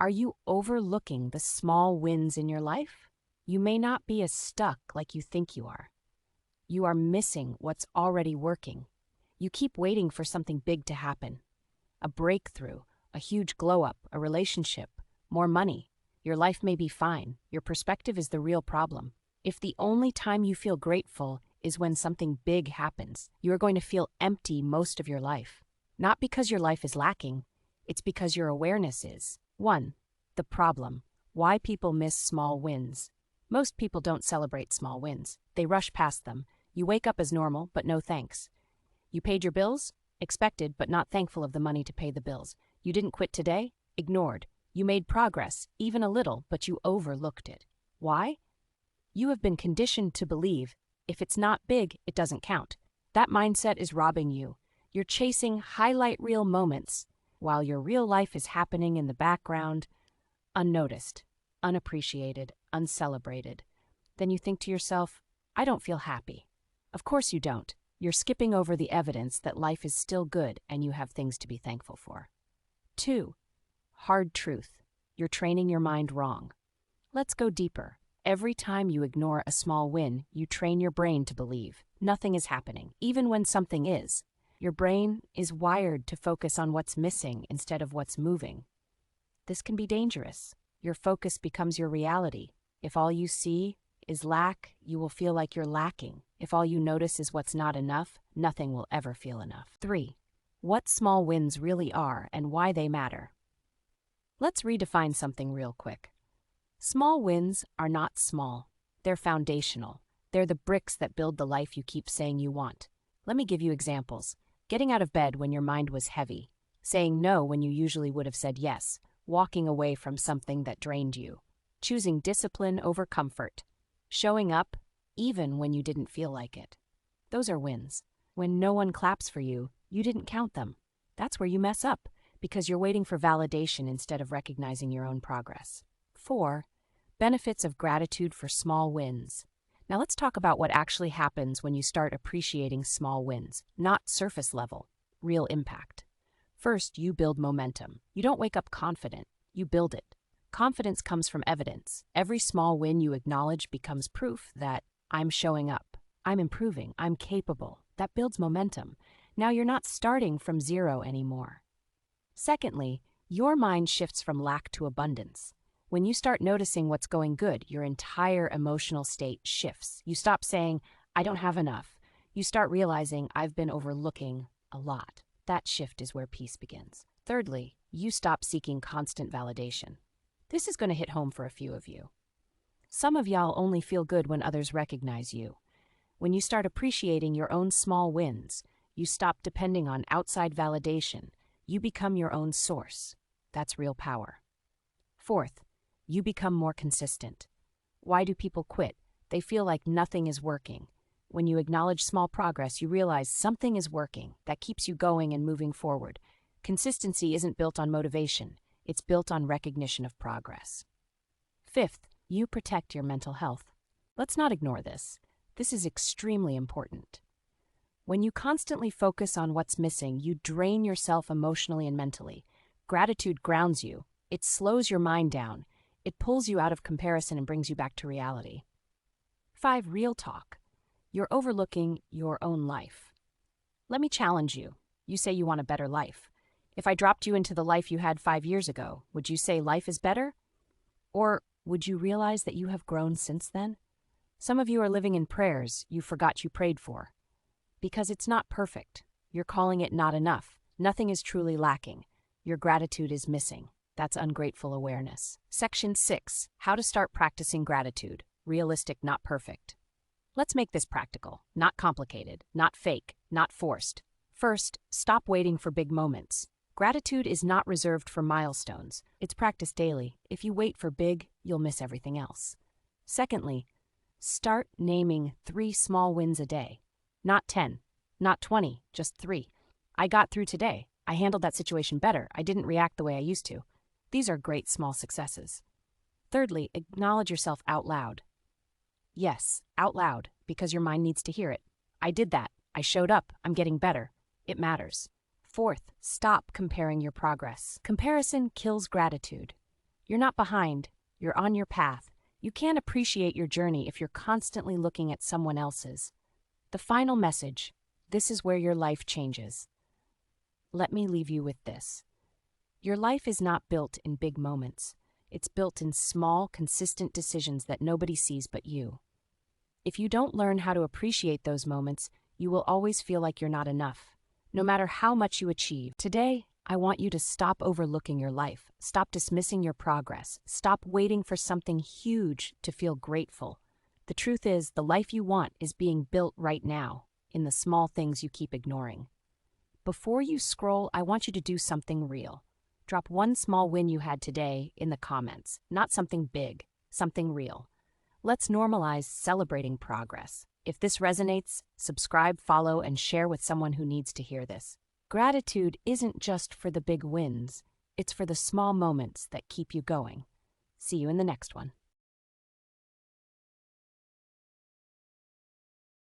Are you overlooking the small wins in your life? You may not be as stuck like you think you are. You are missing what's already working. You keep waiting for something big to happen. A breakthrough, a huge glow-up, a relationship, more money. Your life may be fine. Your perspective is the real problem. If the only time you feel grateful is when something big happens, you are going to feel empty most of your life. Not because your life is lacking, it's because your awareness is. 1. The problem. Why people miss small wins. Most people don't celebrate small wins. They rush past them. You wake up as normal, but no thanks. You paid your bills? Expected, but not thankful of the money to pay the bills. You didn't quit today? Ignored. You made progress, even a little, but you overlooked it. Why? You have been conditioned to believe, if it's not big, it doesn't count. That mindset is robbing you. You're chasing highlight reel moments, while your real life is happening in the background, unnoticed, unappreciated, uncelebrated. Then you think to yourself, I don't feel happy. Of course you don't. You're skipping over the evidence that life is still good and you have things to be thankful for. 2. Hard truth. You're training your mind wrong. Let's go deeper. Every time you ignore a small win, you train your brain to believe nothing is happening, even when something is. Your brain is wired to focus on what's missing instead of what's moving. This can be dangerous. Your focus becomes your reality. If all you see is lack, you will feel like you're lacking. If all you notice is what's not enough, nothing will ever feel enough. 3. What small wins really are and why they matter. Let's redefine something real quick. Small wins are not small. They're foundational. They're the bricks that build the life you keep saying you want. Let me give you examples. Getting out of bed when your mind was heavy. Saying no when you usually would have said yes. Walking away from something that drained you. Choosing discipline over comfort. Showing up even when you didn't feel like it. Those are wins. When no one claps for you, you didn't count them. That's where you mess up, because you're waiting for validation instead of recognizing your own progress. 4. Benefits of gratitude for small wins. Now let's talk about what actually happens when you start appreciating small wins, not surface level, real impact. First, you build momentum. You don't wake up confident, you build it. Confidence comes from evidence. Every small win you acknowledge becomes proof that I'm showing up, I'm improving, I'm capable. That builds momentum. Now you're not starting from zero anymore. Secondly, your mind shifts from lack to abundance. When you start noticing what's going good, your entire emotional state shifts. You stop saying, I don't have enough. You start realizing I've been overlooking a lot. That shift is where peace begins. Thirdly, you stop seeking constant validation. This is going to hit home for a few of you. Some of y'all only feel good when others recognize you. When you start appreciating your own small wins, you stop depending on outside validation. You become your own source. That's real power. Fourth, you become more consistent. Why do people quit? They feel like nothing is working. When you acknowledge small progress, you realize something is working that keeps you going and moving forward. Consistency isn't built on motivation. It's built on recognition of progress. Fifth, you protect your mental health. Let's not ignore this. This is extremely important. When you constantly focus on what's missing, you drain yourself emotionally and mentally. Gratitude grounds you. It slows your mind down. It pulls you out of comparison and brings you back to reality. 5. Real talk. You're overlooking your own life. Let me challenge you. You say you want a better life. If I dropped you into the life you had 5 years ago, would you say life is better? Or would you realize that you have grown since then? Some of you are living in prayers you forgot you prayed for. Because it's not perfect. You're calling it not enough. Nothing is truly lacking. Your gratitude is missing. That's ungrateful awareness. Section 6. How to start practicing gratitude. Realistic, not perfect. Let's make this practical, not complicated, not fake, not forced. First, stop waiting for big moments. Gratitude is not reserved for milestones. It's practiced daily. If you wait for big, you'll miss everything else. Secondly, start naming 3 small wins a day. Not 10, not 20, just 3. I got through today. I handled that situation better. I didn't react the way I used to. These are great small successes. Thirdly, acknowledge yourself out loud. Yes, out loud, because your mind needs to hear it. I did that. I showed up. I'm getting better. It matters. Fourth, stop comparing your progress. Comparison kills gratitude. You're not behind, you're on your path. You can't appreciate your journey if you're constantly looking at someone else's. The final message: this is where your life changes. Let me leave you with this. Your life is not built in big moments. It's built in small, consistent decisions that nobody sees but you. If you don't learn how to appreciate those moments, you will always feel like you're not enough, no matter how much you achieve. Today, I want you to stop overlooking your life, stop dismissing your progress, stop waiting for something huge to feel grateful. The truth is, the life you want is being built right now, in the small things you keep ignoring. Before you scroll, I want you to do something real. Drop one small win you had today in the comments, not something big, something real. Let's normalize celebrating progress. If this resonates, subscribe, follow, and share with someone who needs to hear this. Gratitude isn't just for the big wins, it's for the small moments that keep you going. See you in the next one.